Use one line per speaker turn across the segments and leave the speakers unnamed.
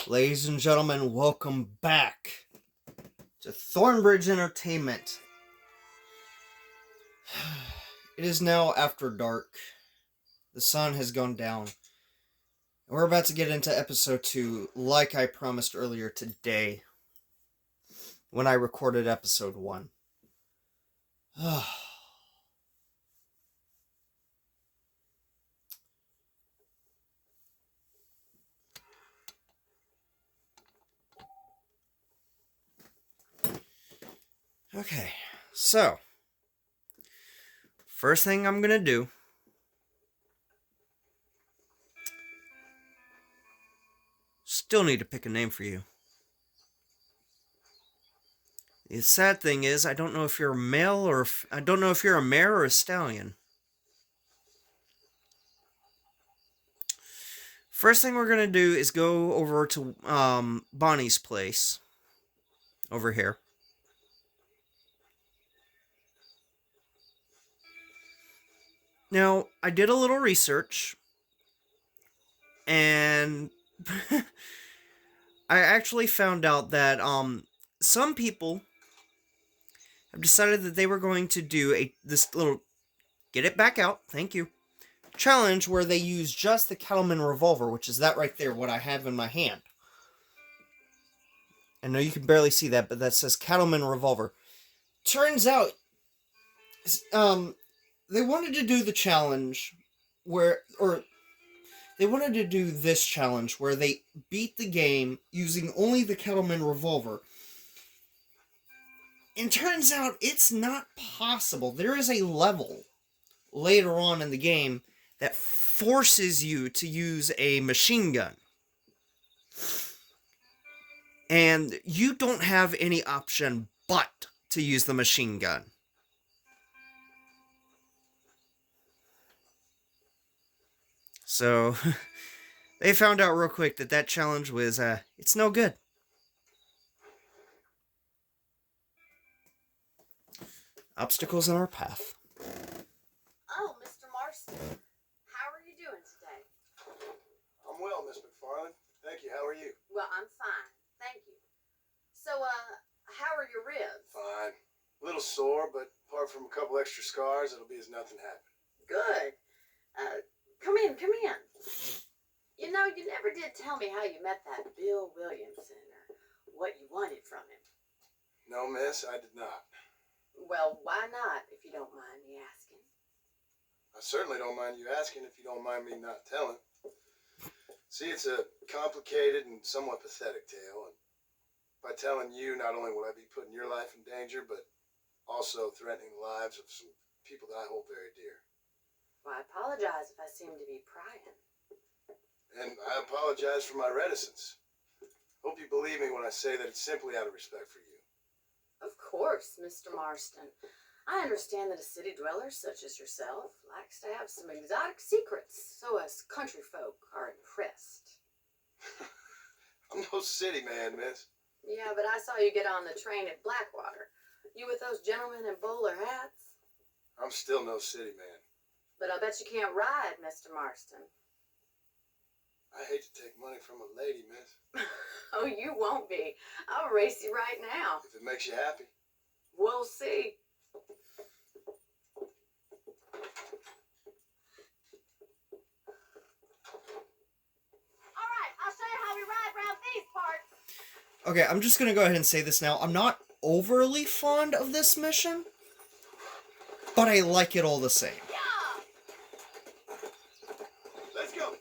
Ladies and gentlemen, welcome back to Thornbridge Entertainment. It is now after dark. The sun has gone down. And we're about to get into episode 2, like I promised earlier today, when I recorded episode 1. Okay, so, first thing I'm gonna do still need to pick a name for you. The sad thing is, I don't know if you're a male or I don't know if you're a mare or a stallion. First thing we're gonna do is go over to Bonnie's place over here. Now, I did a little research, and I actually found out that some people have decided that they were going to do this little get it back out, thank you, challenge where they use just the Cattleman revolver, which is that right there, what I have in my hand. I know you can barely see that, but that says Cattleman revolver. Turns out, they wanted to do the challenge they wanted to do this challenge where they beat the game using only the Cattleman revolver. And turns out it's not possible. There is a level later on in the game that forces you to use a machine gun. And you don't have any option but to use the machine gun. So, they found out real quick that challenge was, it's no good. Obstacles in our path.
Oh, Mr. Marston, how are you doing today?
I'm well, Miss McFarland. Thank you. How are you?
Well, I'm fine, thank you. So, how are your ribs?
Fine. A little sore, but apart from a couple extra scars, it'll be as nothing happened.
Good. Come in. You know, you never did tell me how you met that Bill Williamson or what you wanted from him.
No, miss, I did not.
Well, why not, if you don't mind me asking?
I certainly don't mind you asking if you don't mind me not telling. See, it's a complicated and somewhat pathetic tale, and by telling you, not only will I be putting your life in danger, but also threatening the lives of some people that I hold very dear.
Well, I apologize if I seem to be prying.
And I apologize for my reticence. Hope you believe me when I say that it's simply out of respect for you.
Of course, Mr. Marston. I understand that a city dweller such as yourself likes to have some exotic secrets, so us country folk are impressed.
I'm no city man, miss.
Yeah, but I saw you get on the train at Blackwater. You with those gentlemen in bowler hats?
I'm still no city man.
But I bet you can't ride, Mr. Marston.
I hate to take money from a lady, miss.
Oh, you won't be. I'll race you right now.
If it makes you happy.
We'll see. All right, I'll show you how we ride around these parts.
Okay, I'm just gonna go ahead and say this now. I'm not overly fond of this mission, but I like it all the same.
Yeah.
Let's go.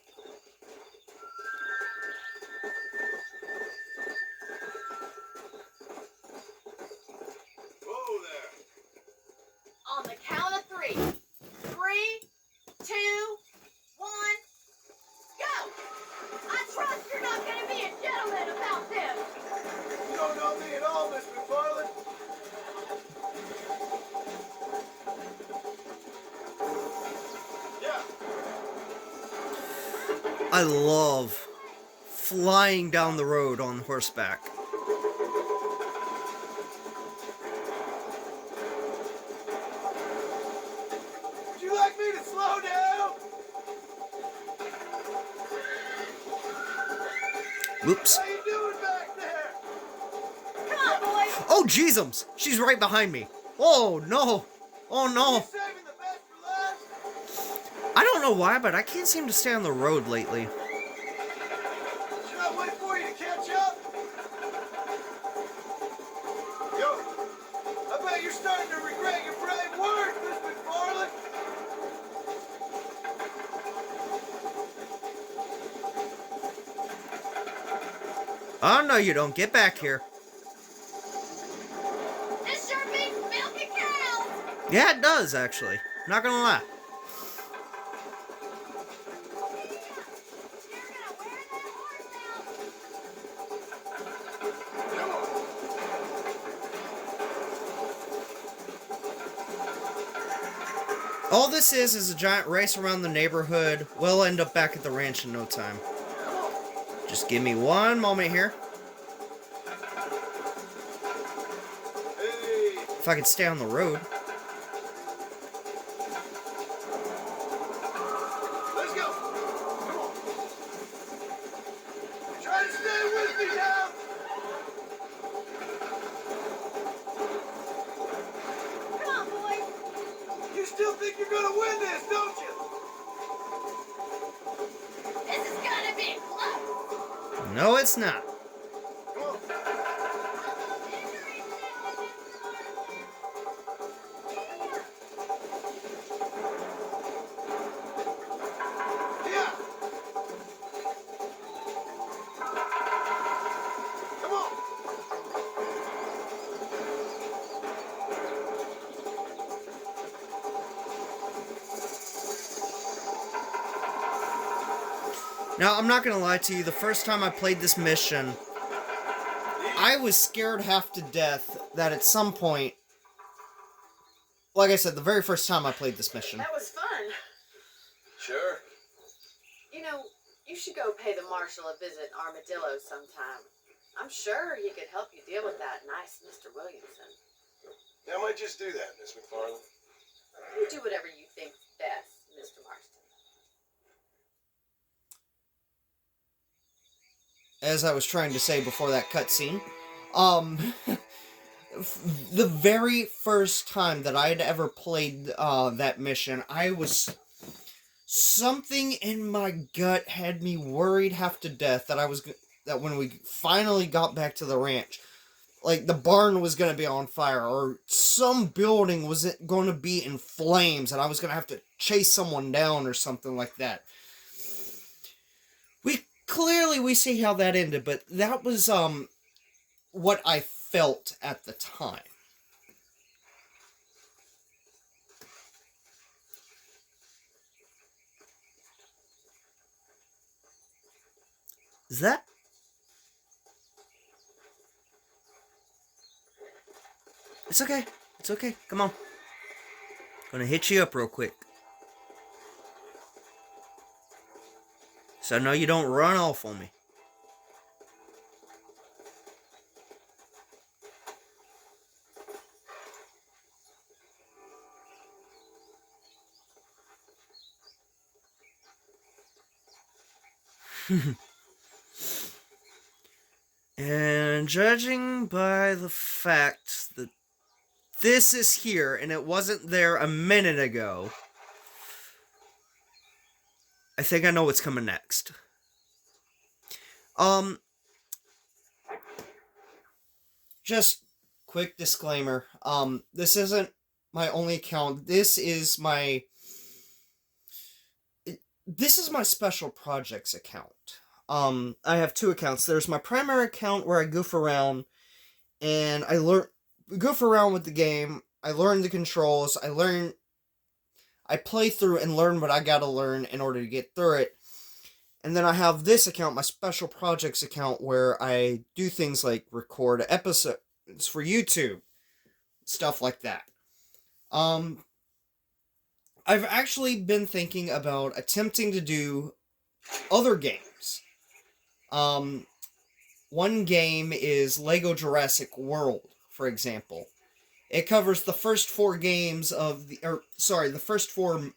Whoa there.
On the count of 3. 3, 2, 1, go! I trust you're not going to be a gentleman about this.
You don't know me at all, Miss McFarland. Yeah.
I love flying down the road on horseback.
Would you like me to slow down?
Oops.
How you doing back there?
Come on, boys.
Oh, jeezums! She's right behind me. Oh, no. Oh,
You
no.
saving the best for last?
I don't know why, but I can't seem to stay on the road lately.
Should I wait for you to catch up? Yo, I bet you're starting to regret your brave words, Miss McFarland.
Oh, no, you don't. Get back here.
This sure beats milking cows.
Yeah, it does, actually. Not gonna lie.
You're gonna wear that horse out.
Come on.
All this is a giant race around the neighborhood. We'll end up back at the ranch in no time. Just give me one moment here.
Hey,
If I could stay on the road.
let's go. Come on. Try to stay with me now.
Come on, boys.
You still think you're gonna win this, don't you?
This is gonna be close.
No, it's not.
Come on. Yeah. Come on.
Now, I'm not gonna lie to you, the first time I played this mission, I was scared half to death that at some point, like I said, the very first time I played this mission,
That was fun.
Sure.
You know, you should go pay the marshal a visit in Armadillo sometime. I'm sure he could help you deal with that nice Mr. Williamson.
Yeah, I might just do that, Miss McFarland.
You do whatever you think's best, Mr. Marston.
as I was trying to say before that cutscene, the very first time that I had ever played that mission, something in my gut had me worried half to death that when we finally got back to the ranch, like the barn was going to be on fire or some building was going to be in flames and I was going to have to chase someone down or something like that. We see how that ended, but that was what I felt at the time. Is that? It's okay. It's okay. Come on. Gonna hit you up real quick. So I know you don't run off on me. And judging by the fact that this is here and it wasn't there a minute ago, I think I know what's coming next. Just quick disclaimer. This isn't my only account. This is my special projects account. I have two accounts. There's my primary account where I goof around and goof around with the game. I learn the controls. I play through and learn what I gotta learn in order to get through it. And then I have this account, my special projects account, where I do things like record episodes for YouTube, stuff like that. I've actually been thinking about attempting to do other games. One game is Lego Jurassic World, for example. It covers the first four games of the first four...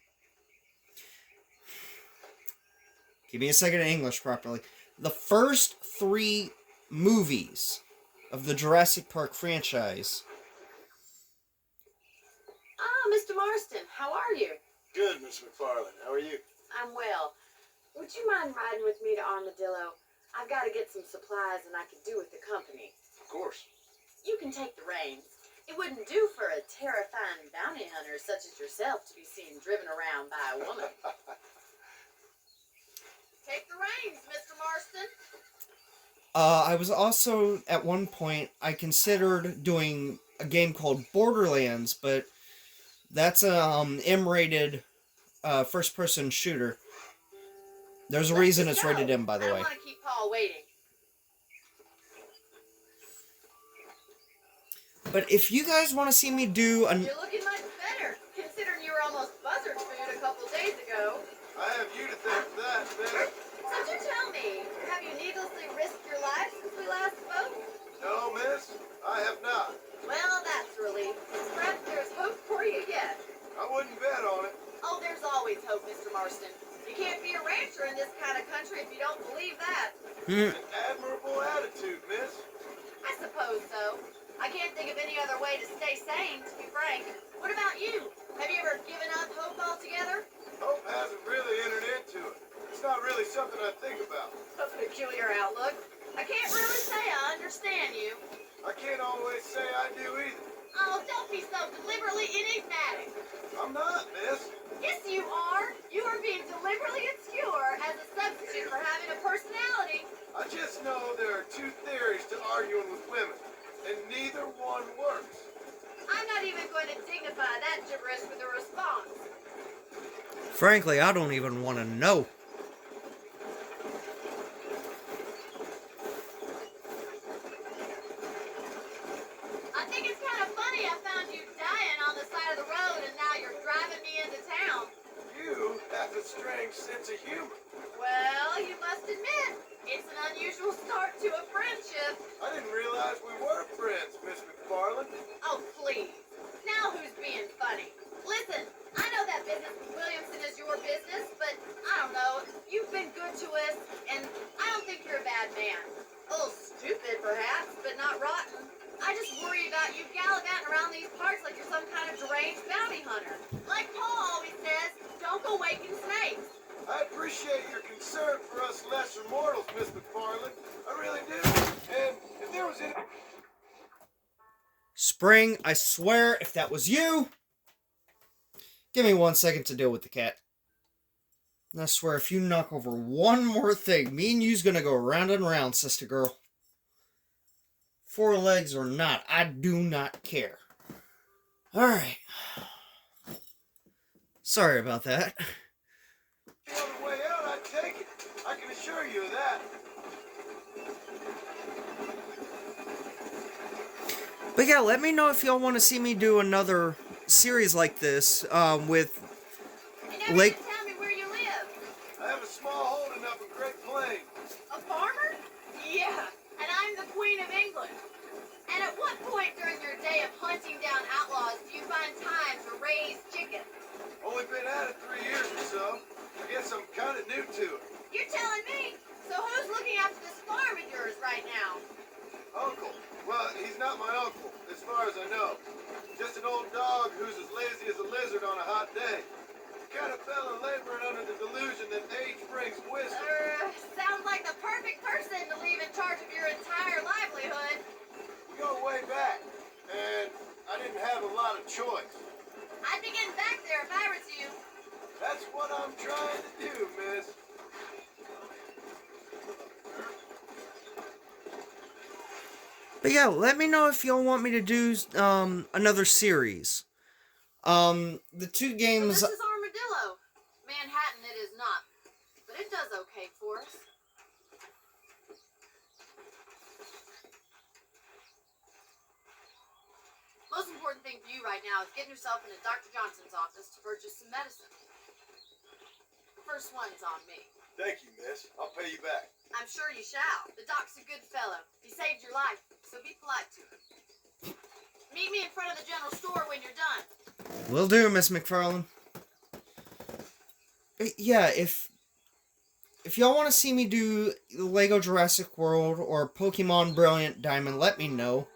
Give me a second to English properly. the first 3 movies of the Jurassic Park franchise.
Ah, Mr. Marston, how are you?
Good, Miss McFarland. How are you?
I'm well. Would you mind riding with me to Armadillo? I've got to get some supplies and I could do with the company.
Of course.
You can take the reins. It wouldn't do for a terrifying bounty hunter such as yourself to be seen driven around by a woman. Take the reins, Mr. Marston.
I was also, at one point, I considered doing a game called Borderlands, but that's a M-rated first-person shooter. There's a reason it's rated M, by the way.
I don't want to keep Paul waiting.
But if you guys want to see me do an...
You're looking much better, considering you were almost buzzard food a couple days ago.
I have you to thank for that, Miss.
So do tell me, have you needlessly risked your life since we last spoke?
No, Miss, I have not.
Well, that's a relief. Perhaps there's hope for you yet.
I wouldn't bet on it.
Oh, there's always hope, Mr. Marston. You can't be a rancher in this kind of country if you don't believe that.
An admirable attitude, Miss.
I suppose so. I can't think of any other way to stay sane, to be frank. What about you? Have you ever given up hope altogether?
Hope hasn't really entered into it. It's not really something I think about.
A peculiar outlook. I can't really say I understand you.
I can't always say I do either.
Oh, don't be so deliberately enigmatic.
I'm not, Miss.
Yes, you are. You are being deliberately obscure as a substitute for having a personality.
I just know there are 2 theories to arguing with women, and neither one works.
I'm not even going to dignify that gibberish with a response.
Frankly, I don't even want to know.
I think it's kind of funny I found you dying on the side of the road and now you're driving me into town.
You have a strange sense of humor.
Well, you must admit, it's an unusual start to a friendship.
I didn't realize we were friends, Miss McFarland.
Oh, please. Now who's being funny? Listen, I know that business with Williamson is your business, but I don't know. You've been good to us, and I don't think you're a bad man. A little stupid, perhaps, but not rotten. I just worry about you gallivanting around these parts like you're some kind of deranged bounty hunter. Like Paul always says, don't go waking snakes.
I appreciate your concern for us lesser mortals, Miss McFarland. I really do. And if there was any...
Spring, I swear, if that was you... Give me 1 second to deal with the cat. And I swear, if you knock over one more thing, me and you's gonna go round and round, sister girl. 4 legs or not, I do not care. Alright. Sorry about that.
On the way out, I'd take it. I can assure you of that.
But yeah, let me know if y'all want to see me do another series like this, with
You never
Lake...
even tell me where you live.
I have a small holding up in Great Plains.
A farmer? Yeah, and I'm the Queen of England. And at what point during your day of hunting down outlaws do you find time to raise chickens?
Only been at it 3 years or so. I guess I'm kind of new to it.
You're telling me? So who's looking after this farm of yours right now?
Uncle. Well, he's not my uncle, as far as I know. Just an old dog who's as lazy as a lizard on a hot day. The kind of fella laboring under the delusion that age brings wisdom.
Sounds like the perfect person to leave in charge of your entire livelihood.
We go way back, and I didn't have a lot of choice.
I'd be getting back there if I was you.
That's what I'm trying to do, miss.
But yeah, let me know if y'all want me to do another series. The 2
So
games...
this is Armadillo. Manhattan it is not. But it does okay for us. Most important thing for you right now is getting yourself into Dr. Johnson's office to purchase some medicine. First one's on me.
Thank you, miss. I'll pay you back.
I'm sure you shall. The doc's a good fellow. He saved your life, so be polite to him. Meet me in front of the general store when you're done.
Will do, Miss McFarland. Yeah, if if y'all want to see me do Lego Jurassic World or Pokemon Brilliant Diamond, let me know.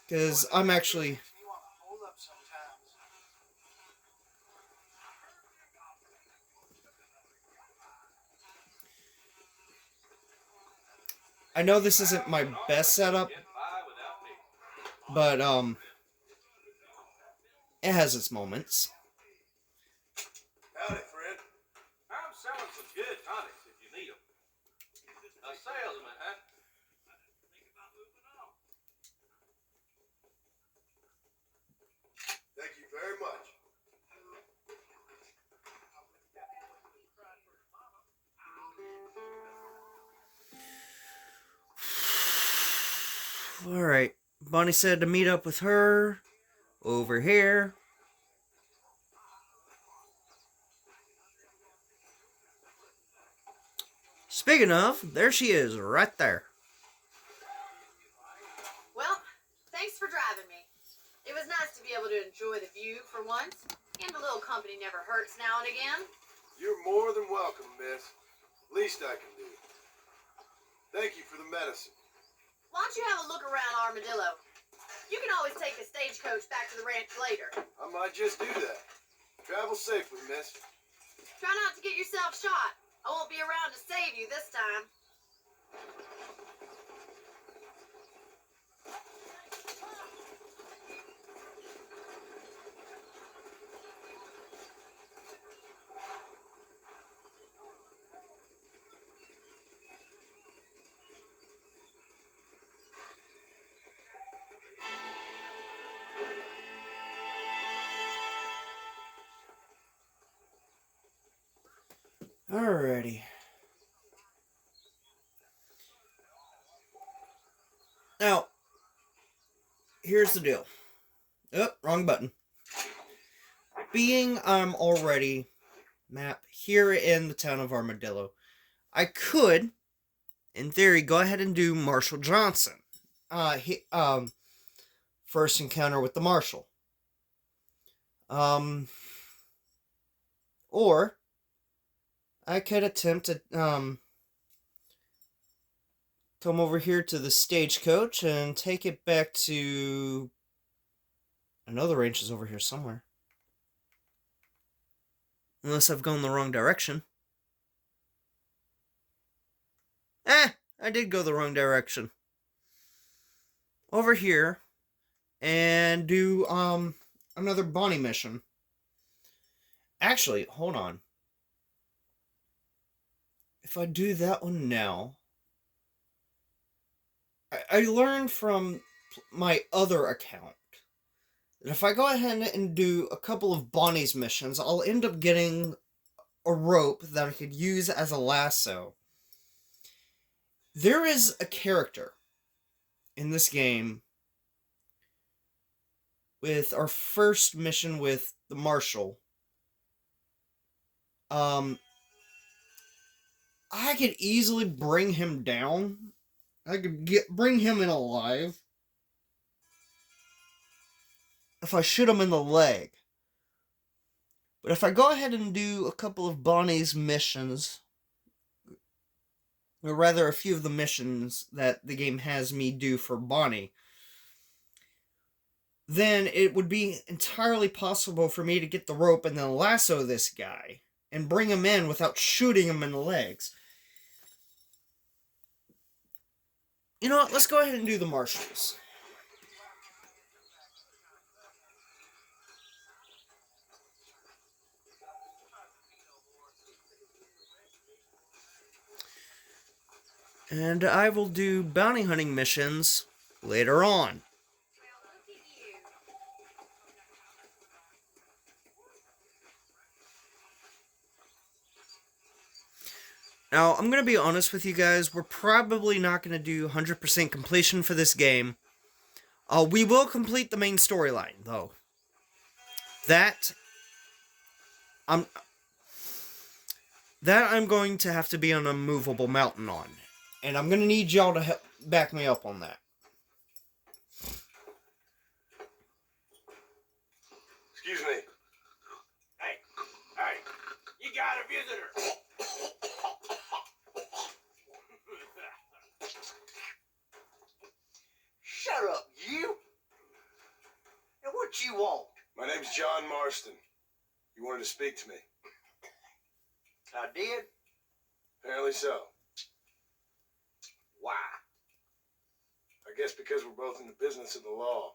Because I'm actually... I know this isn't my best setup, but, it has its moments.
Howdy, Fred.
I'm selling some good tonics if you need them. A salesman, huh?
Thank you very much.
Alright, Bonnie said to meet up with her over here. Speaking of, there she is, right there.
Well, thanks for driving me. It was nice to be able to enjoy the view for once, and a little company never hurts now and again.
You're more than welcome, miss. Least I can do. Thank you for the medicine.
Why don't you have a look around Armadillo? You can always take the stagecoach back to the ranch later.
I might just do that. Travel safely, miss.
Try not to get yourself shot. I won't be around to save you this time.
Alrighty. Now, here's the deal. Oh, wrong button. Being I'm already map here in the town of Armadillo, I could, in theory, go ahead and do Marshall Johnson. First encounter with the Marshal. Or I could attempt to come over here to the stagecoach and take it back to... I know the range is over here somewhere. Unless I've gone the wrong direction. I did go the wrong direction. Over here. And do, another Bonnie mission. Actually, hold on. If I do that one now... I learned from my other account that if I go ahead and do a couple of Bonnie's missions, I'll end up getting a rope that I could use as a lasso. There is a character in this game with our first mission with the Marshal. I could easily bring him down. I could bring him in alive if I shoot him in the leg. But if I go ahead and do a couple of Bonnie's missions, or rather a few of the missions that the game has me do for Bonnie, then it would be entirely possible for me to get the rope and then lasso this guy and bring him in without shooting him in the legs. You know what? Let's go ahead and do the Marshals. And I will do bounty hunting missions later on. Now, I'm going to be honest with you guys, we're probably not going to do 100% completion for this game. We will complete the main storyline, though. That I'm going to have to be on a movable mountain on. And I'm going to need y'all to back me up on that.
My name's John Marston. You wanted to speak to me.
I did?
Apparently so.
Why?
I guess because we're both in the business of the law.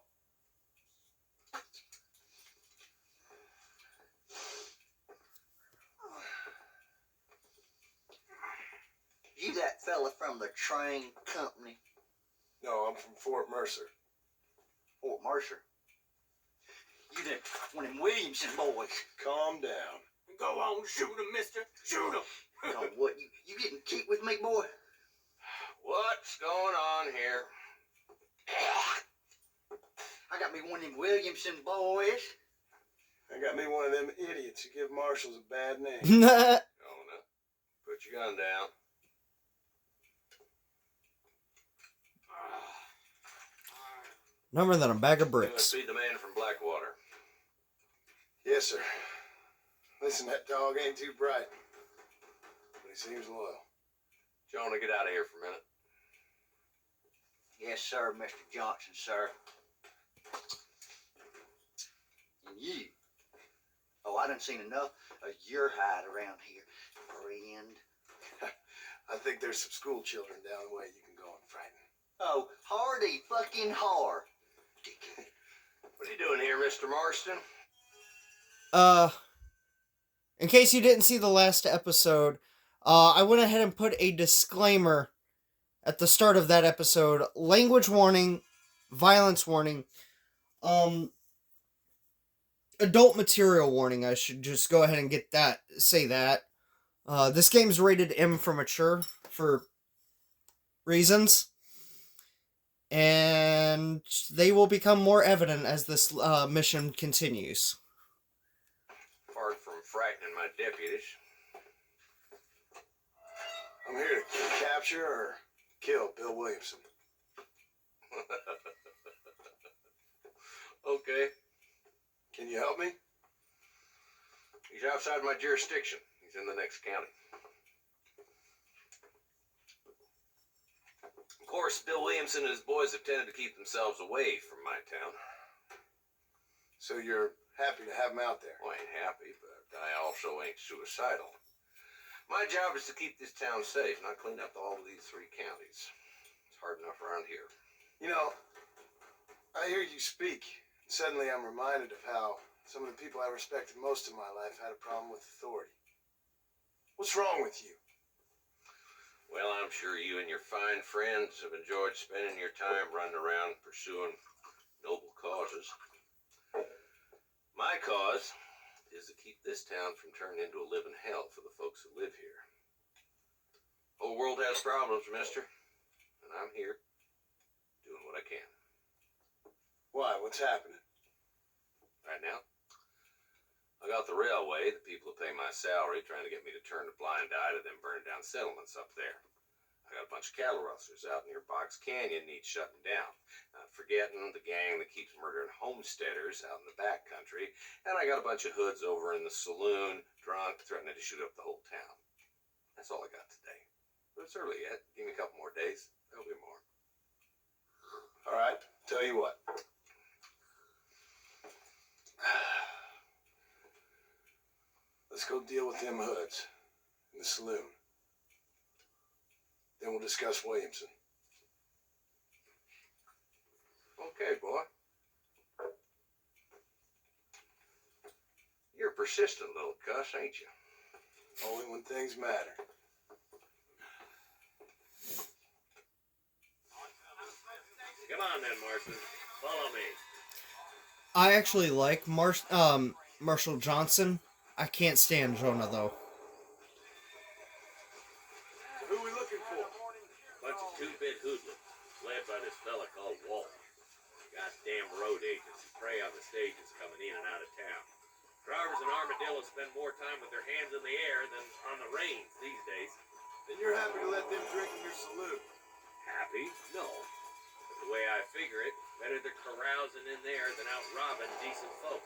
You that fella from the train company,
No, I'm from Fort Mercer.
Fort Mercer? You them one of them Williamson boys.
Calm down.
Go on, shoot him, mister. Shoot him.
Oh, what? You getting cute with me, boy?
What's going on here?
I got me one of them Williamson boys.
I got me one of them idiots who give marshals a bad name.
Jonah, put your gun down.
Number than a bag of
You must
bricks.
be the man from Blackwater.
Yes, sir. Listen, that dog ain't too bright, but he seems loyal.
Jonah, get out of here for a minute.
Yes, sir, Mr. Johnson, sir. And you. Oh, I done seen enough of your hide around here, friend.
I think there's some school children down the way you can go and frighten.
Oh, hardy fucking har. Dickhead.
What are you doing here, Mr. Marston?
In case you didn't see the last episode, I went ahead and put a disclaimer at the start of that episode. Language warning, violence warning, adult material warning. I should just go ahead and say that. This game's rated M for mature for reasons. And they will become more evident as this mission continues.
Apart from frightening my deputies.
I'm here to capture or kill Bill Williamson.
Okay.
Can you help me?
He's outside my jurisdiction. He's in the next county. Of course, Bill Williamson and his boys have tended to keep themselves away from my town.
So you're happy to have him out there?
Well, I ain't happy, but I also ain't suicidal. My job is to keep this town safe, not clean up all of these 3 counties. It's hard enough around here.
You know, I hear you speak. Suddenly I'm reminded of how some of the people I respected most in my life had a problem with authority. What's wrong with you?
Well, I'm sure you and your fine friends have enjoyed spending your time running around pursuing noble causes. My cause is to keep this town from turning into a living hell for the folks who live here. Whole world has problems, mister, and I'm here doing what I can.
Why? What's happening?
Right now, I got the railway, the people who pay my salary, trying to get me to turn a blind eye to them burning down settlements up there. I got a bunch of cattle rustlers out near Box Canyon needs shutting down. Not forgetting the gang that keeps murdering homesteaders out in the back country. And I got a bunch of hoods over in the saloon, drunk, threatening to shoot up the whole town. That's all I got today. But it's early yet. Give me a couple more days. There'll be more.
All right, tell you what. Let's go deal with them hoods in the saloon. Then we'll discuss Williamson.
Okay, boy. You're a persistent little cuss, ain't you?
Only when things matter.
Come on then, Marston. Follow me.
I actually like Marshall Johnson. I can't stand Jonah, though.
Who are we looking for?
Bunch of 2-bit hoodlums, led by this fella called Walt. Goddamn road agents who prey on the stages coming in and out of town. Drivers and armadillos spend more time with their hands in the air than on the reins these days.
Then you're happy to let them drink in your saloon.
Happy? No. But the way I figure it, better they're carousing in there than out robbing decent folk.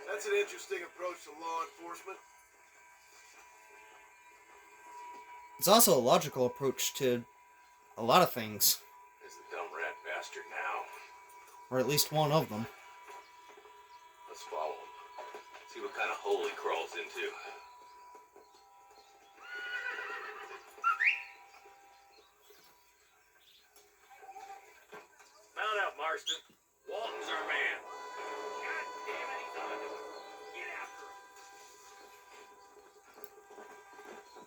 That's an interesting approach to law enforcement.
It's also a logical approach to a lot of things.
Is the dumb rat bastard now.
Or at least one of them.
Let's Let's follow him. See what kind of hole he crawls into. Mount out, Marston. Walton's our man. God damn it, he's on to us. Get after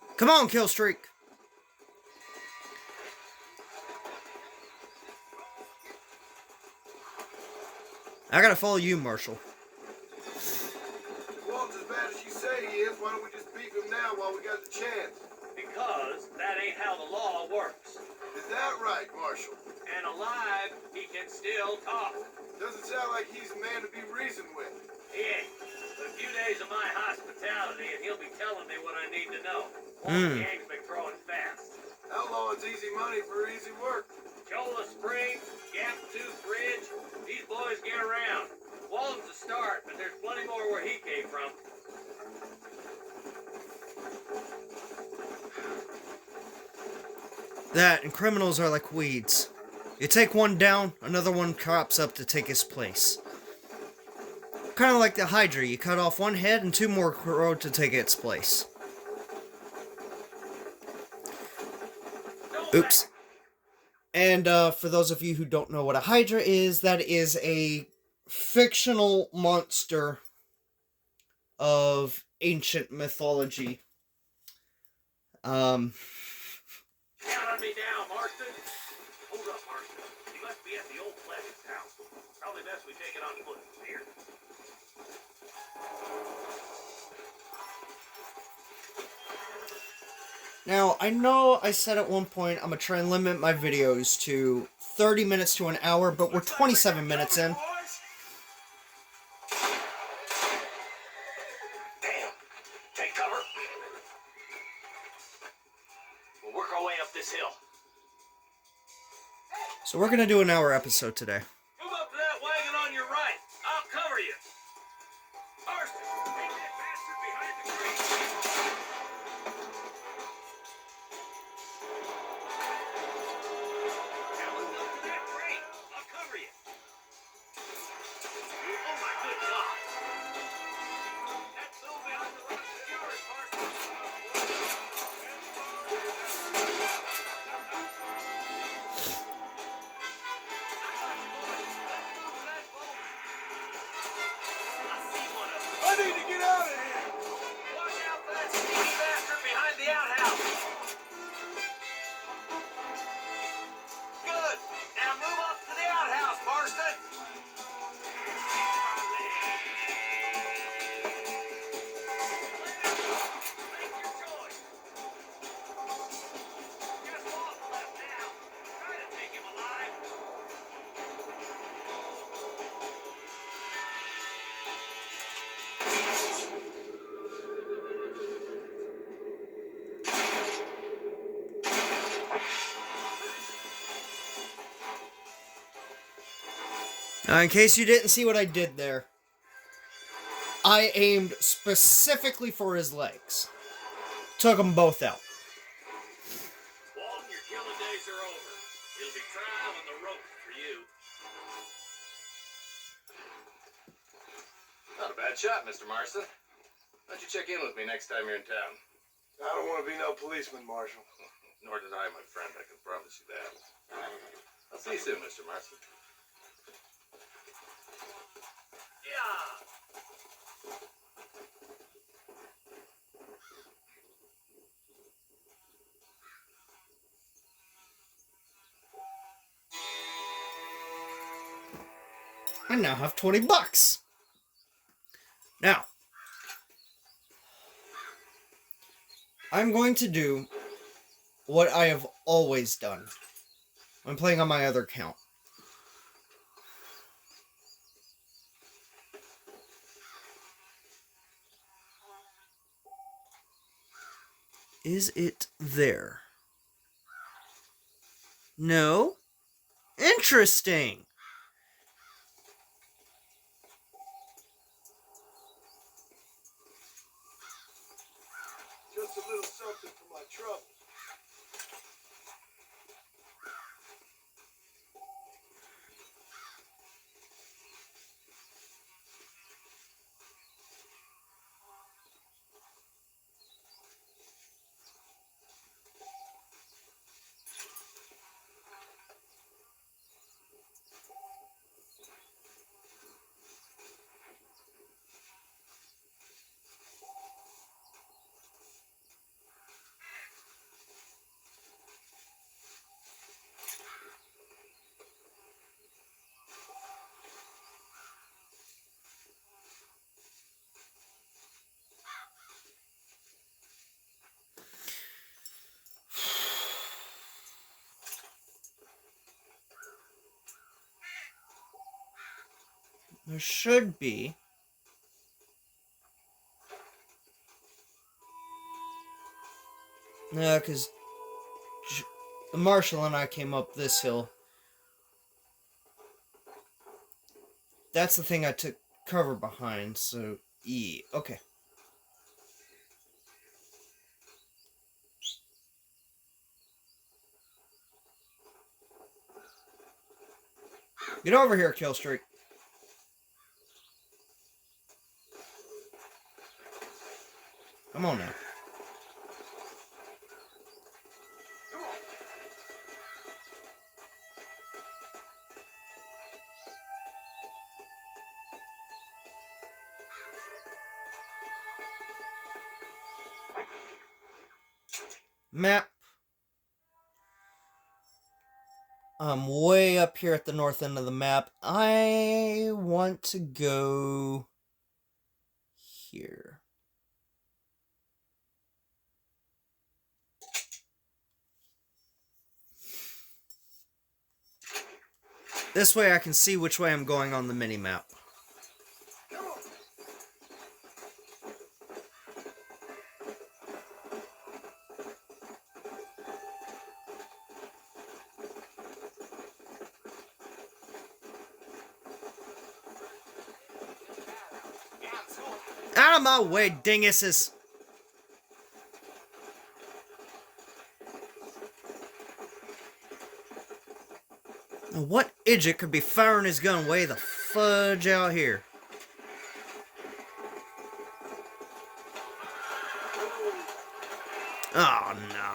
him.
Come on, kill streak. I gotta follow you, Marshall.
If Walt's as bad as you say he is, why don't we just beat him now while we got the chance?
Because that ain't how the law works.
Is that right, Marshal?
And alive, he can still talk.
Doesn't sound like he's a man to be reasoned with.
He ain't. But a few days of my hospitality, and he'll be telling me what I need to know. Walton gang's been growing fast.
Outlawing's easy money for easy work.
Cholla Springs, Gap Tooth Ridge, these boys get around. Walton's a start, but there's plenty more where he came from.
That and criminals are like weeds. You take one down, another one crops up to take his place. Kind of like the Hydra, you cut off one head and two more grow to take its place. Oops. And for those of you who don't know what a Hydra is, that is a fictional monster of ancient mythology.
Count on me down, Marston. Hold up, Marston. He must be at the old Pleasant's house. Probably best we take it on foot from here.
Now, I know I said at one point I'm going to try and limit my videos to 30 minutes to an hour, but we're 27 minutes in.
Damn. Take cover. We'll work our way up this hill.
So we're going to do an hour episode today.
Move up to that wagon on your right. I'll cover you. Marston, take that bastard behind the crate. Now move up to that crate. I'll cover you. Oh my good God. That tool behind the rock is yours, Marston.
I need to get out of here!
Watch out for that sneaky bastard behind the outhouse. Good. Now move up to the outhouse, Marston. Make your choice. Just walk left now. Try to take him alive.
Now, in case you didn't see what I did there, I aimed specifically for his legs. Took them both out.
Walton, your killing days are over. It'll be trial on the rope for you. Not a bad shot, Mr. Marston. Why don't you check in with me next time you're in town?
I don't want to be no policeman, Marshal.
Nor did I, my friend. I can promise you that. I'll see you soon, Mr. Marston. Yeah.
I now have 20 bucks. Now, I'm going to do what I have always done when playing on my other account. Is it there? No? Interesting.
Just a little something for my trouble.
There should be. No, because Marshall and I came up this hill. That's the thing I took cover behind, so E. Okay. Get over here, Killstreak. Come on now. Map. I'm way up here at the north end of the map. I want to go here. This way I can see which way I'm going on the mini-map. Out of my way, dinguses! Now, what idiot could be firing his gun way the fudge out here? Oh no.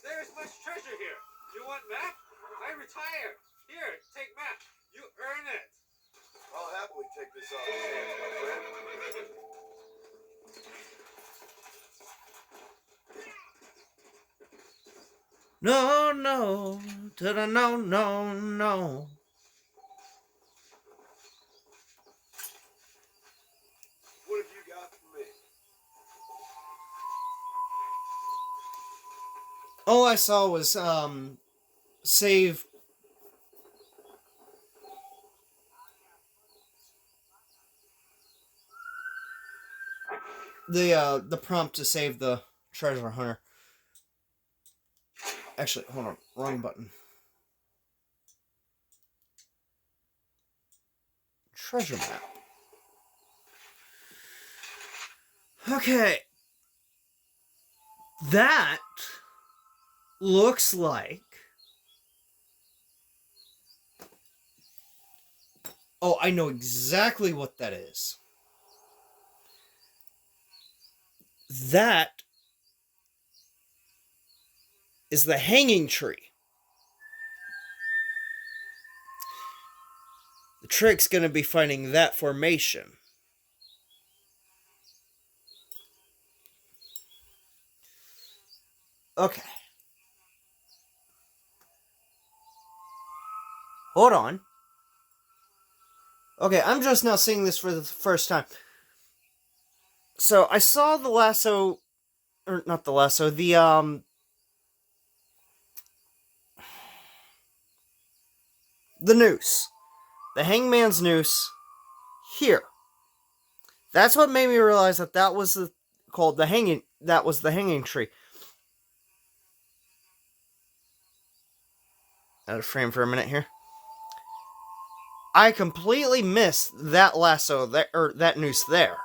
There's much treasure here. You want map? I retire. Here, take map. You earn it.
I'll happily take this off your hands, my friend.
No, no, to the no, no, no.
What have you got for me?
All I saw was, save the prompt to save the treasure hunter. Actually, hold on, wrong button. Treasure map. Okay. That looks like... Oh, I know exactly what that is. That is the hanging tree. The trick's going to be finding that formation. Okay. Hold on. Okay, I'm just now seeing this for the first time. So, I saw the lasso... Or, not the lasso, the noose. The hangman's noose. Here. That's what made me realize that that was called the hanging... That was the hanging tree. Out of frame for a minute here. I completely missed that lasso, that noose there.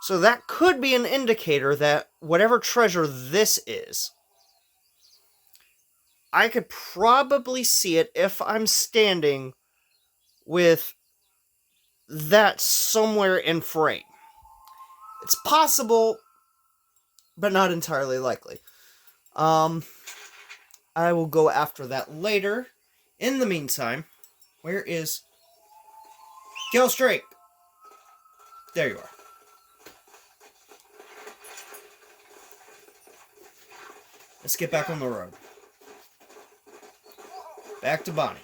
So that could be an indicator that whatever treasure this is, I could probably see it if I'm standing with that somewhere in frame. It's possible, but not entirely likely. I will go after that later. In the meantime, where is... Killstreak! There you are. Let's get back on the road. Back to Bonnie.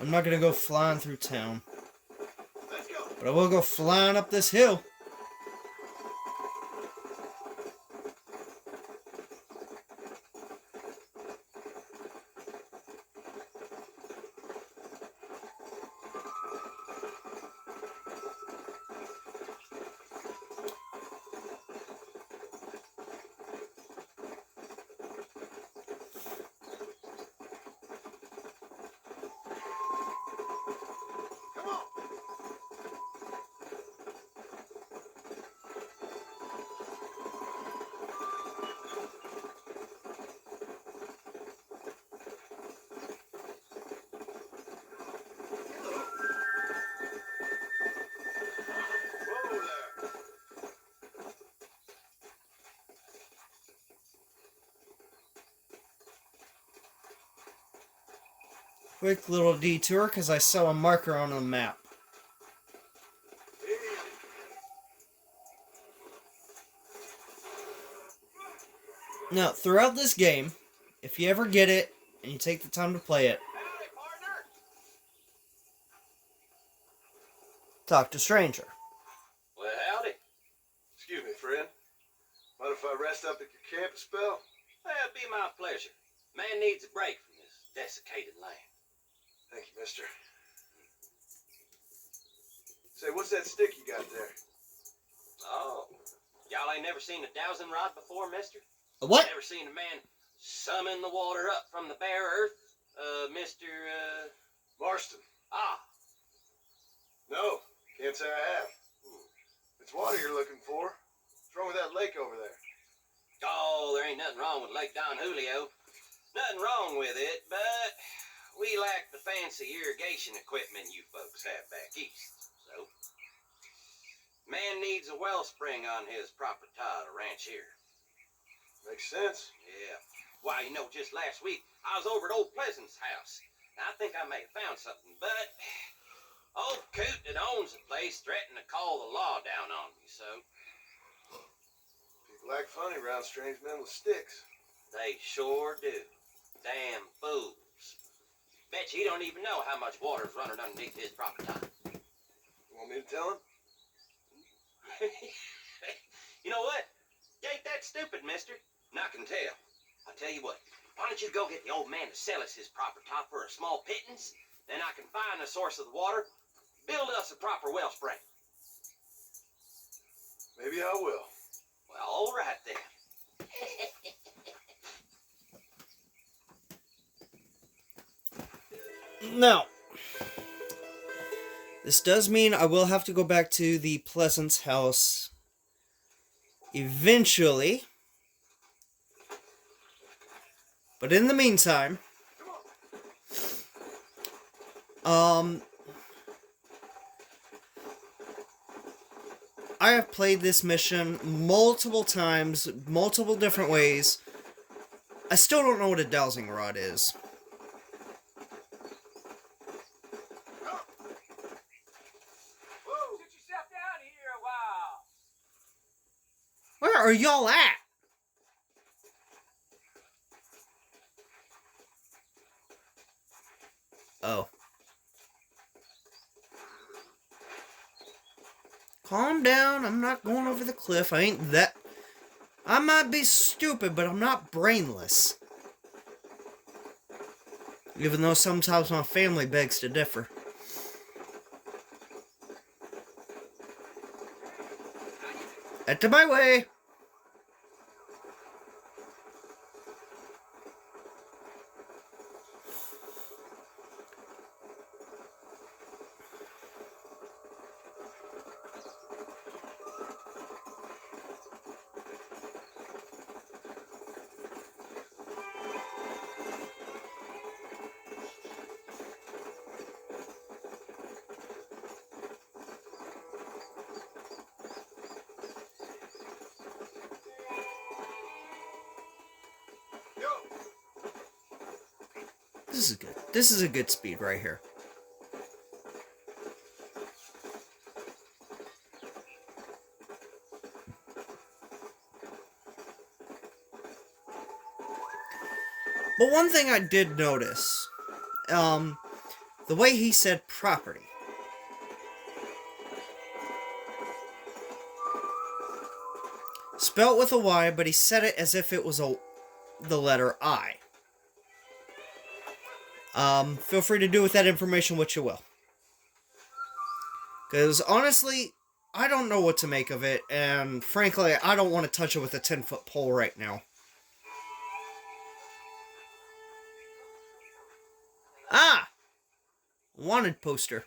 I'm not gonna go flying through town.
Let's go.
But I will go flying up this hill.
Come on. Whoa there.
Quick little detour because I saw a marker on the map. Now, throughout this game, if you ever get it and you take the time to play it,
Howdy, partner.
talk to stranger.
Well, howdy.
Excuse me, friend. Mind if I rest up at your camp a spell?
Well, it'd be my pleasure. Man needs a break from this desiccated land.
Thank you, mister. Say, what's that stick you got there?
Oh, y'all ain't never seen a dowsing rod before, mister?
A what?
Never seen a man summon the water up from the bare earth? Mr.
Marston.
Ah.
No, can't say I have. It's water you're looking for. What's wrong with that lake over there?
Oh, there ain't nothing wrong with Lake Don Julio. Nothing wrong with it, but we lack the fancy irrigation equipment you folks have back east. So, man needs a wellspring on his property to ranch here.
Makes sense.
Yeah. Why, you know, just last week, I was over at old Pleasant's house. Now, I think I may have found something, but old Coot that owns the place threatened to call the law down on me, so
People act funny around strange men with sticks.
they sure do. Damn fools. Bet you he don't even know how much water's running underneath his property.
You want me to tell him?
You know what? You ain't that stupid, mister. And I can tell. I'll tell you what. Why don't you go get the old man to sell us his proper top for a small pittance? Then I can find the source of the water, build us a proper wellspring.
Maybe I will.
Well, all right then.
Now, this does mean I will have to go back to the Pleasance house eventually. But in the meantime, I have played this mission multiple times, multiple different ways. I still don't know what a dowsing rod is.
Whoa!
Sit yourself down here a while.
Where are y'all at? Oh. Calm down. I'm not going over the cliff. I ain't that... I might be stupid, but I'm not brainless. Even though sometimes my family begs to differ. Out of my way!
Yo!
This is good. This is a good speed right here. But one thing I did notice, The way he said property. Spelt with a Y, but he said it as if it was the letter I. Feel free to do with that information what you will. Because honestly, I don't know what to make of it, and frankly, I don't want to touch it with a 10-foot pole right now. Ah! Wanted poster.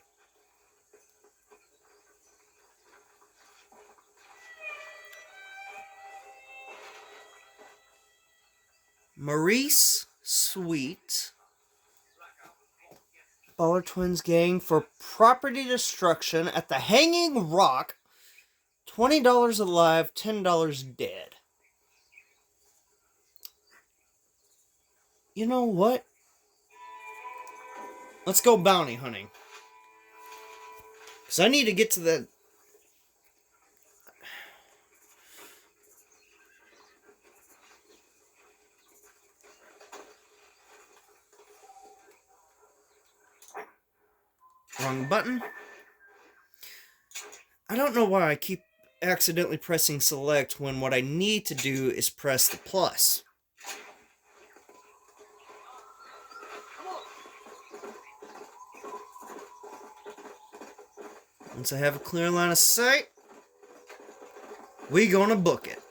Maurice Sweet. Baller Twins gang for property destruction at the Hanging Rock. $20 alive, $10 dead. You know what? Let's go bounty hunting. Because I need to get to the... Wrong button. I don't know why I keep accidentally pressing select when what I need to do is press the plus. Once I have a clear line of sight, we gonna book it.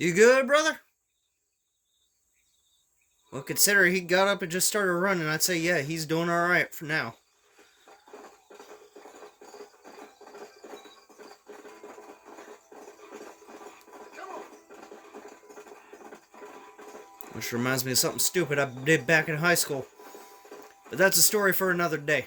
You good, brother? Well, consider he got up and just started running, I'd say, yeah, he's doing alright for now. Which reminds me of something stupid I did back in high school. But that's a story for another day.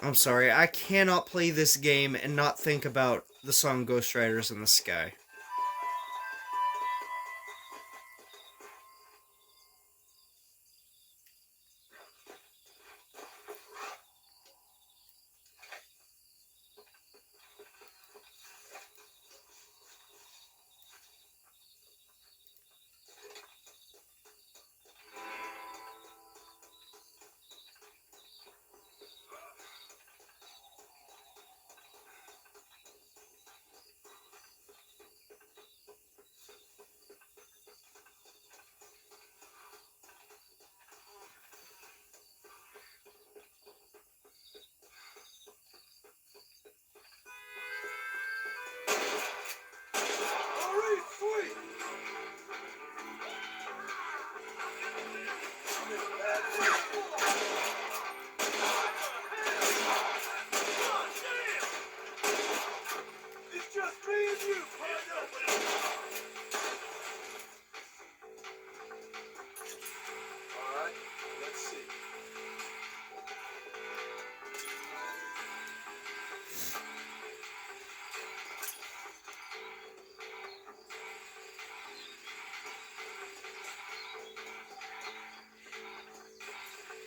I'm sorry, I cannot play this game and not think about the song Ghost Riders in the Sky.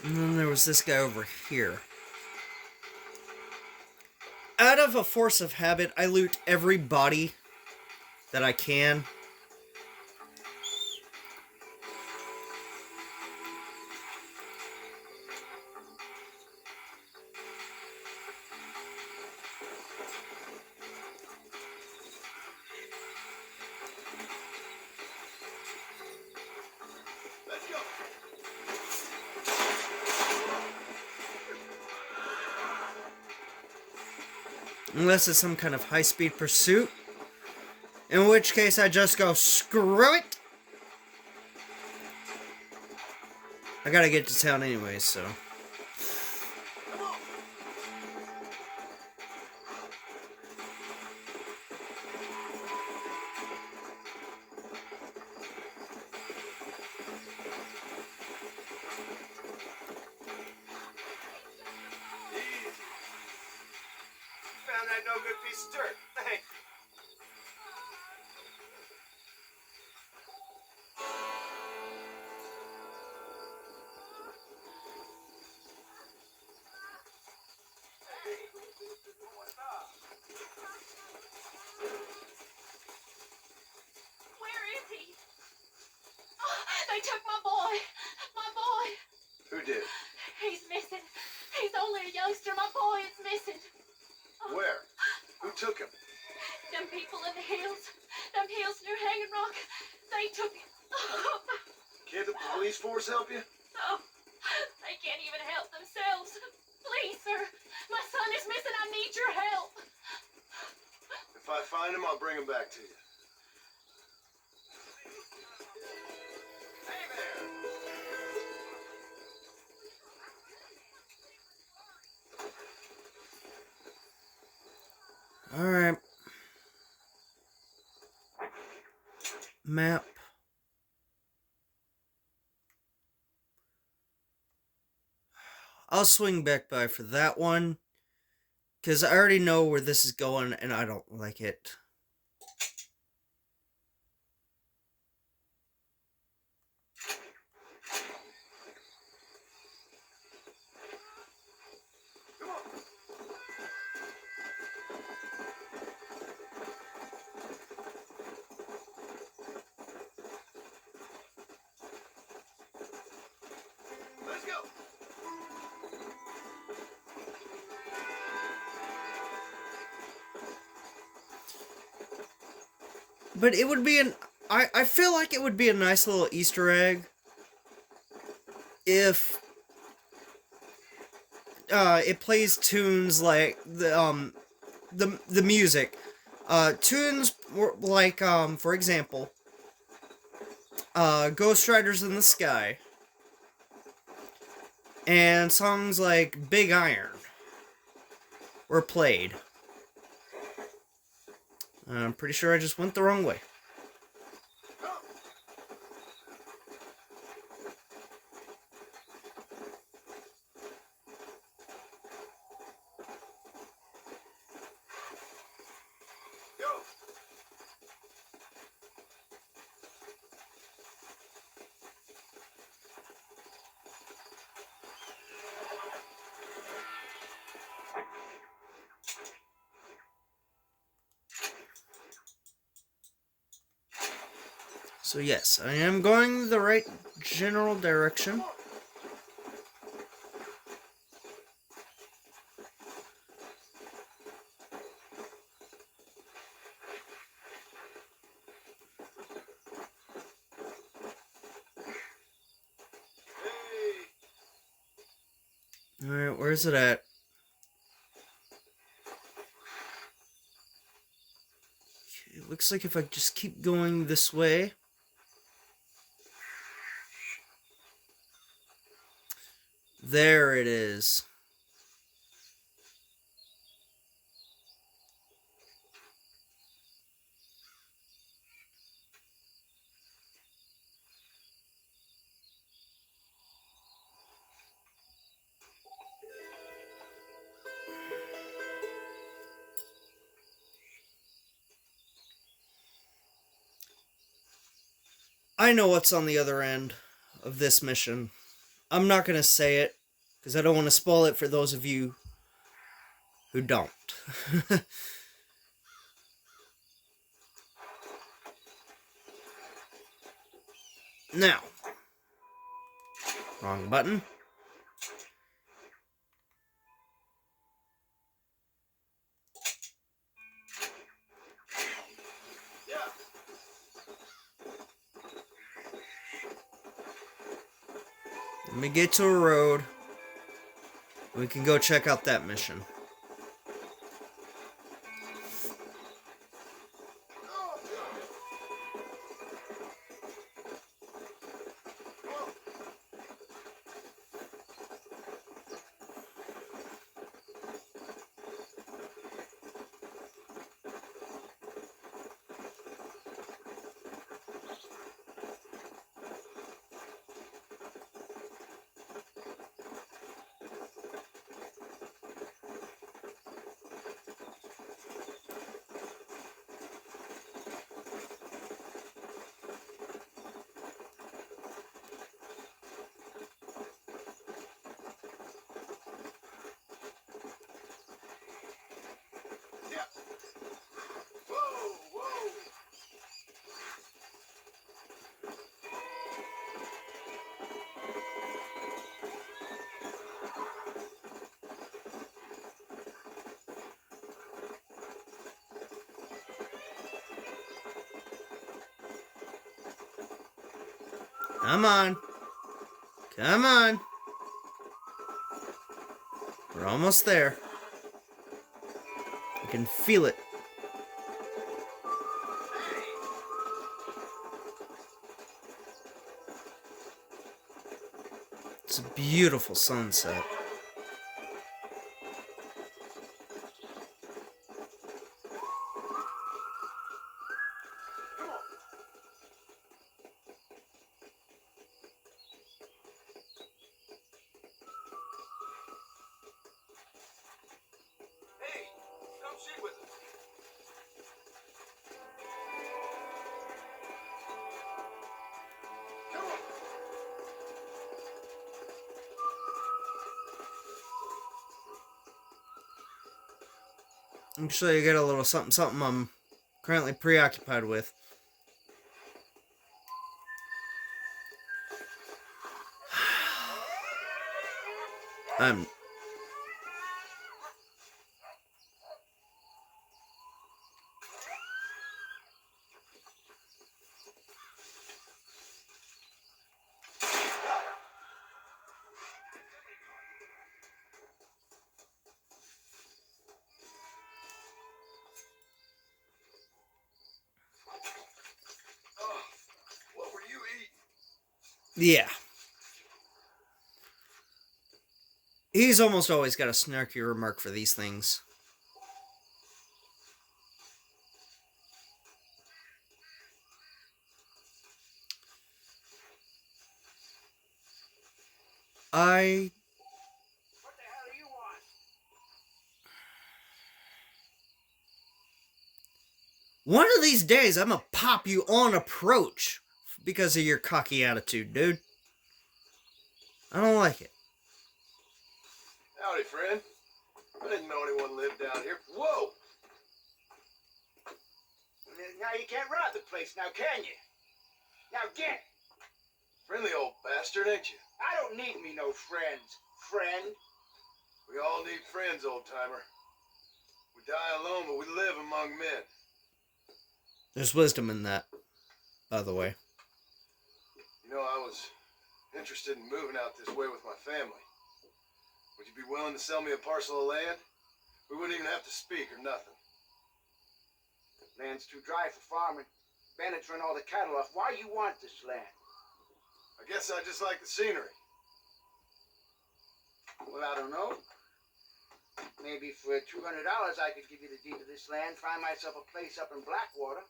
And then there was this guy over here. Out of a force of habit, I loot every body that I can.
Let's go.
Unless it's some kind of high-speed pursuit. In which case I just go, screw it! I gotta get to town anyway, so...
Found that no good piece of dirt. Thanks.
Where is he? Oh, they took my boy. My boy.
Who did?
He's missing. He's only a youngster. My boy is missing.
Where? Who took him?
Them people in the hills. Them hills near Hanging Rock. They took him. Oh,
Can't the police force help you?
oh, they can't even help themselves. Please, sir. My son is missing. I need your help.
If I find him, I'll bring him back to you. Hey there!
Alright. Map. I'll swing back by for that one. Because I already know where this is going and I don't like it.
Come on. Let's go.
But it would be I feel like it would be a nice little Easter egg if it plays tunes like the music. Tunes like for example, Ghost Riders in the Sky and songs like Big Iron were played. I'm pretty sure I just went the wrong way.
Go.
So yes, I am going the right general direction.
Hey.
Alright, where's it at? Okay, it looks like if I just keep going this way. There it is. I know what's on the other end of this mission. I'm not gonna say it, because I don't want to spoil it for those of you who don't. Now, wrong button. Let me get to a road. We can go check out that mission. Come on. Come on. We're almost there. I can feel it. It's a beautiful sunset. Actually, I got a little something I'm currently preoccupied with. I'm...
What were you eating?
Yeah. He's almost always got a snarky remark for these things. I...
What the hell do you want?
One of these days, I'm gonna pop you on approach because of your cocky attitude, dude. I don't like it.
Howdy, friend. I didn't know anyone lived down here. Whoa!
Now you can't rob the place now, can you? Now get!
Friendly old bastard, ain't you?
I don't need me no friends. Friend?
We all need friends, old-timer. We die alone, but we live among men.
There's wisdom in that, by the way.
You know, I was interested in moving out this way with my family. Would you be willing to sell me a parcel of land? We wouldn't even have to speak or nothing.
Land's too dry for farming. Bandits run all the cattle off. Why you want this land?
I guess I just like the scenery.
Well, I don't know. Maybe for $200 I could give you the deed to this land, find myself a place up in Blackwater.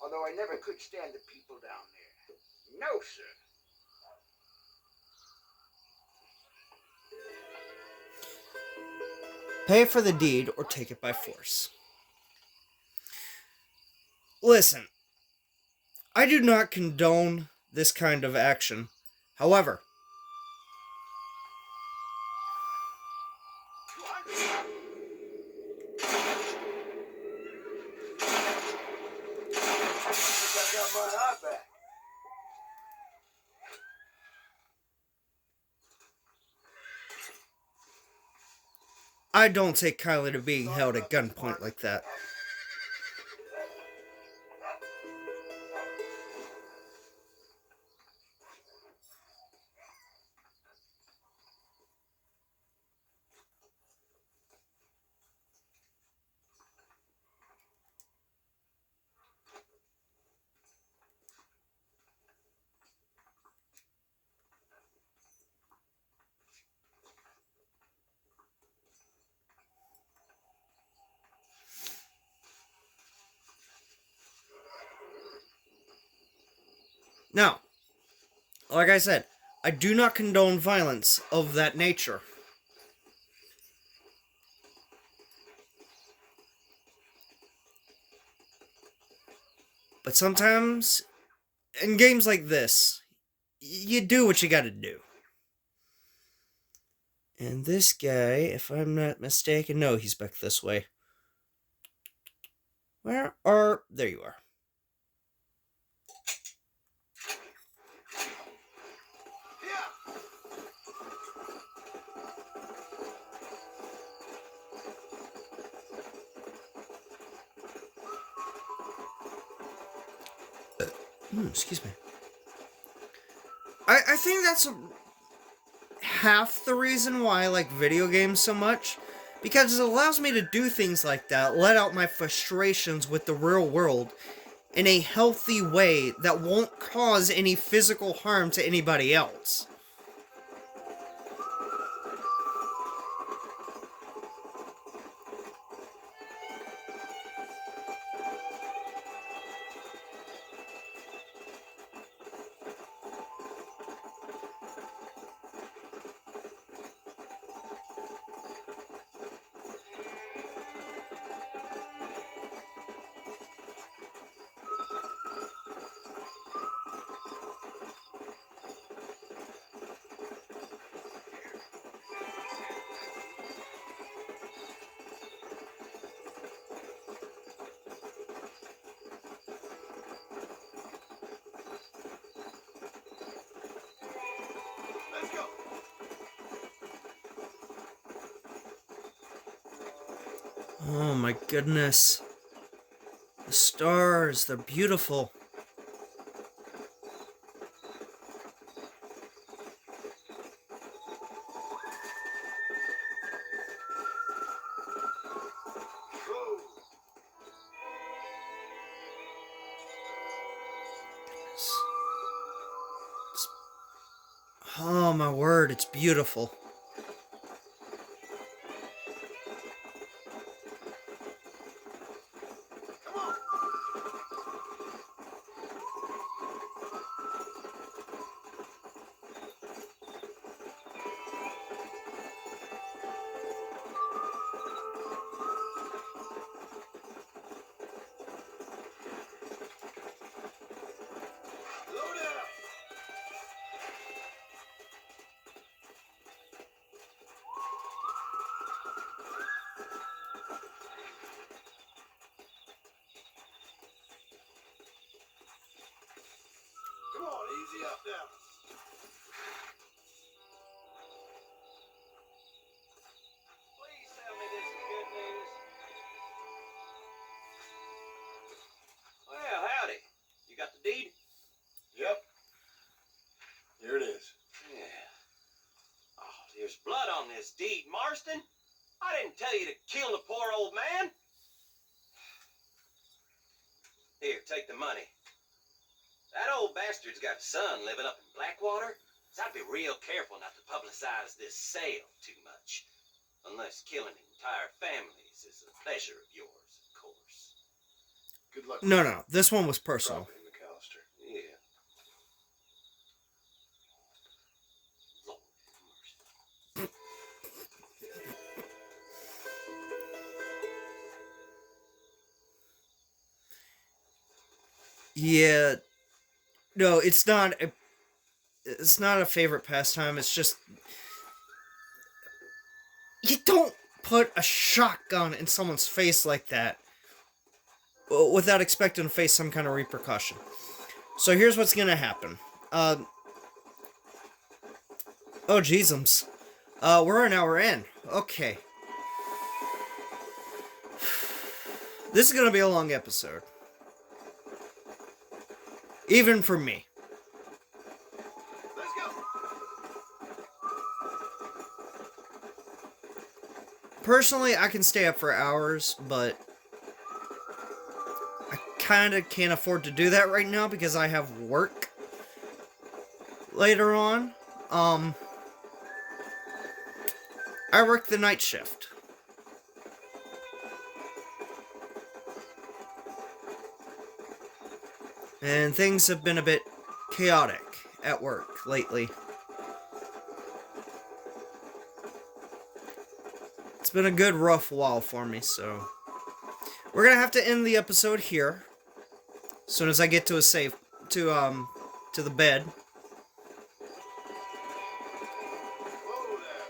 Although I never could stand the people down there. No, sir.
Pay for the deed or take it by force. Listen, I do not condone this kind of action. However,
I got my eye back.
I don't take kindly to being held at gunpoint like that. Now, like I said, I do not condone violence of that nature. But sometimes, in games like this, you do what you gotta do. And this guy, if I'm not mistaken, no, he's back this way. Where are... There you are. Excuse me. I think that's half the reason why I like video games so much. Because it allows me to do things like that, let out my frustrations with the real world in a healthy way that won't cause any physical harm to anybody else. Oh my goodness. The stars, they're beautiful. Oh my word, it's beautiful.
Come on, easy up now.
Please tell me this is good news. Well, howdy. You got the deed?
Yep. Here it is.
Yeah. Oh, there's blood on this deed, Marston. I didn't tell you to kill the poor old man. Here, take the money. That old bastard's got a son living up in Blackwater, so I'd be real careful not to publicize this sale too much. Unless killing entire families is a pleasure of yours, of course.
Good luck.
No, this one was personal.
Property, McAllister.
Yeah. Lord have mercy.
Yeah, no, it's not a favorite pastime. It's just you don't put a shotgun in someone's face like that without expecting to face some kind of repercussion. So here's what's gonna happen. Oh, jeezums. We're an hour in. Okay. This is gonna be a long episode. Even for me.
Let's go.
Personally, I can stay up for hours, but I kind of can't afford to do that right now because I have work later on. I work the night shift. And things have been a bit chaotic at work lately. It's been a good rough while for me, so we're gonna have to end the episode here. As soon as I get to a safe to the bed.
Whoa there.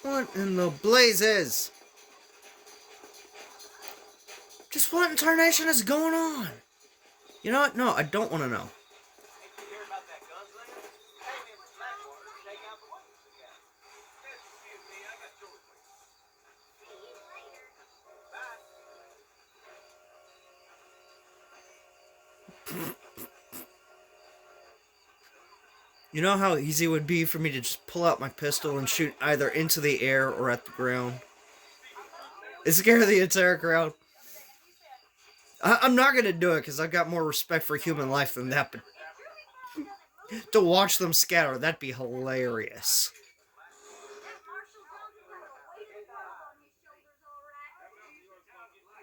What in the blazes? Just what in tarnation is going on? You know what? No, I don't want to know.
Hey, you hear about that gunslinger? Came in from Blackwater to take out the weapons again. Excuse me, I got yours.
You know how easy it would be for me to just pull out my pistol and shoot either into the air or at the ground? It scared the entire crowd. I'm not going to do it because I've got more respect for human life than that, but to watch them scatter, that'd be hilarious.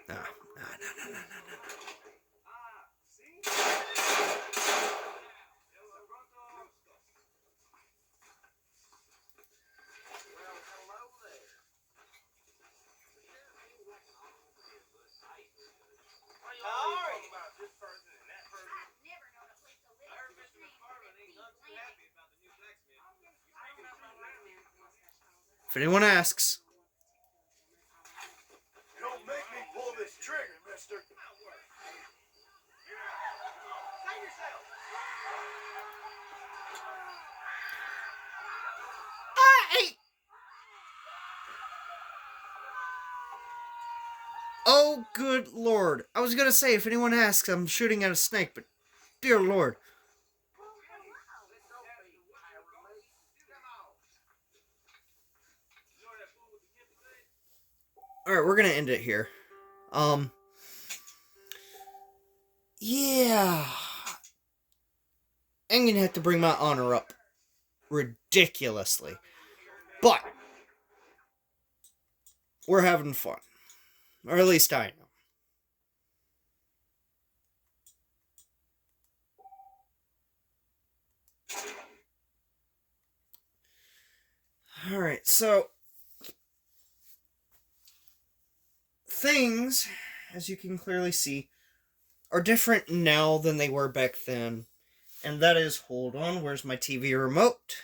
No. If anyone asks,
You don't make me pull this trigger, mister.
oh good lord. I was gonna say, if anyone asks, I'm shooting at a snake, but dear lord. Alright, we're gonna end it here. Yeah. I'm gonna have to bring my honor up ridiculously. But we're having fun. Or at least I am. Alright, so things, as you can clearly see, are different now than they were back then. And that is, hold on, where's my TV remote?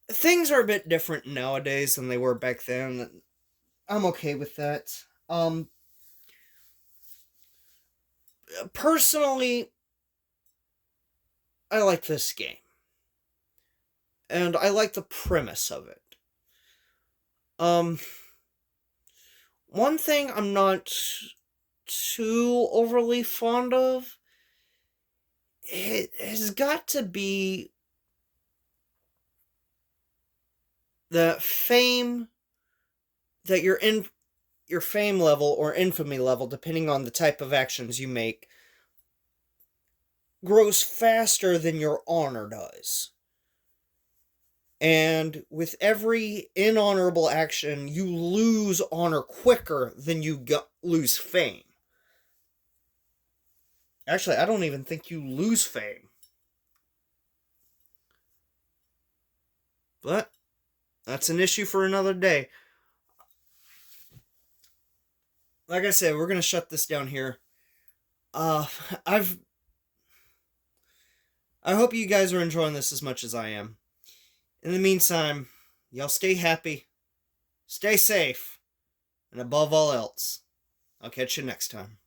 Things are a bit different nowadays than they were back then. I'm okay with that. Personally, I like this game. And I like the premise of it. One thing I'm not too overly fond of, it has got to be the fame that your fame level or infamy level, depending on the type of actions you make, grows faster than your honor does. And with every inhonorable action, you lose honor quicker than you lose fame. Actually, I don't even think you lose fame. But that's an issue for another day. Like I said, we're going to shut this down here. Uh, I've I hope you guys are enjoying this as much as I am. In the meantime, y'all stay happy, stay safe, and above all else, I'll catch you next time.